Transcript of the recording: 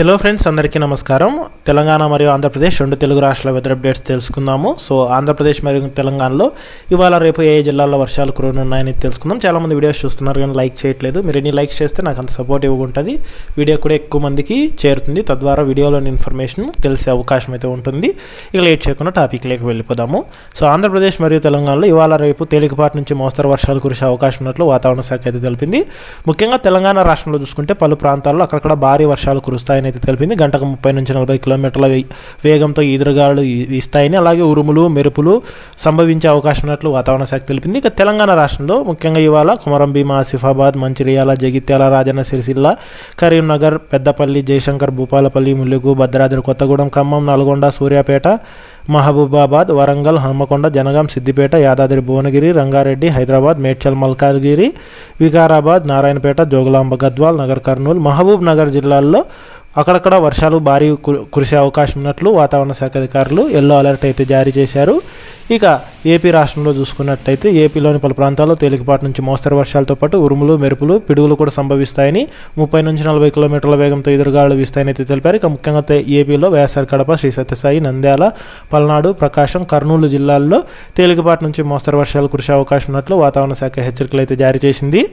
Hello friends, అందరికీ నమస్కారం. తెలంగాణ మరియు ఆంధ్రప్రదేశ్ రెండు తెలుగు రాష్ట్రాల వెదర్ అప్డేట్స్ తెలుసుకుందాము. సో ఆంధ్రప్రదేశ్ మరియు తెలంగాణలో ఇవాళ రేపు ఏ జిల్లాల్లో వర్షాలు కురవనున్నాయని తెలుసుకుందాం. చాలామంది వీడియోస్ చూస్తున్నారు కానీ లైక్ చేయట్లేదు. మీరు ఎన్ని లైక్స్ చేస్తే నాకు అంత సపోర్టివ్గా ఉంటుంది, వీడియో కూడా ఎక్కువ మందికి చేరుతుంది, తద్వారా వీడియోలోని ఇన్ఫర్మేషన్ తెలిసే అవకాశం అయితే ఉంటుంది. ఇక లేట్ చేయకుండా టాపిక్లోకి వెళ్ళిపోదాము. సో ఆంధ్రప్రదేశ్ మరియు తెలంగాణలో ఇవాళ రేపు తేలికపాటి నుంచి మోస్తరు వర్షాలు కురిసే అవకాశం ఉన్నట్లు వాతావరణ శాఖ అయితే తెలిపింది. ముఖ్యంగా తెలంగాణ రాష్ట్రంలో చూసుకుంటే పలు ప్రాంతాల్లో అక్కడక్కడ భారీ వర్షాలు కురుస్తాయని అయితే తెలిపింది. గంటకు 30 నుంచి 40 కిలోమీటర్ల వేగంతో ఈదురుగాలు వీస్తాయని, అలాగే ఉరుములు మెరుపులు సంభవించే అవకాశం ఉన్నట్లు వాతావరణ శాఖ తెలిపింది. ఇక తెలంగాణ రాష్ట్రంలో ముఖ్యంగా ఇవాళ కొమరం భీం, ఆసిఫాబాద్, మంచిర్యాల, జగిత్యాల, రాజన్న సిరిసిల్ల, కరీంనగర్, పెద్దపల్లి, జయశంకర్, భూపాలపల్లి, ములుగు, భద్రాద్రి కొత్తగూడెం, ఖమ్మం, నల్గొండ, సూర్యాపేట, మహబూబాబాద్, వరంగల్, హన్మకొండ, జనగాం, సిద్దిపేట, యాదాద్రి, భువనగిరి, రంగారెడ్డి, హైదరాబాద్, మేడ్చల్, మల్కాజ్గిరి, వికారాబాద్, నారాయణపేట, జోగులాంబ, గద్వాల్, నగర్ కర్నూలు, మహబూబ్ నగర్ జిల్లాల్లో అక్కడక్కడ వర్షాలు భారీ కురిసే అవకాశం ఉన్నట్లు వాతావరణ శాఖ అధికారులు ఎల్లో అలర్ట్ అయితే జారీ చేశారు. ఇక ఏపీ రాష్ట్రంలో చూసుకున్నట్టయితే ఏపీలోని పలు ప్రాంతాల్లో తేలికపాటి నుంచి మోస్తరు వర్షాలతో పాటు ఉరుములు మెరుపులు పిడుగులు కూడా సంభవిస్తాయని, 30 నుంచి 40 కిలోమీటర్ల వేగంతో ఎదురుగాలు వీస్తాయని అయితే తెలిపారు. ఇక ముఖ్యంగా ఏపీలో వేసవి, కడప, శ్రీ సత్యసాయి, నంద్యాల, పల్నాడు, ప్రకాశం, కర్నూలు జిల్లాల్లో తేలికపాటి నుంచి మోస్తరు వర్షాలు కురిసే అవకాశం ఉన్నట్లు వాతావరణ శాఖ హెచ్చరికలు అయితే జారీ చేసింది.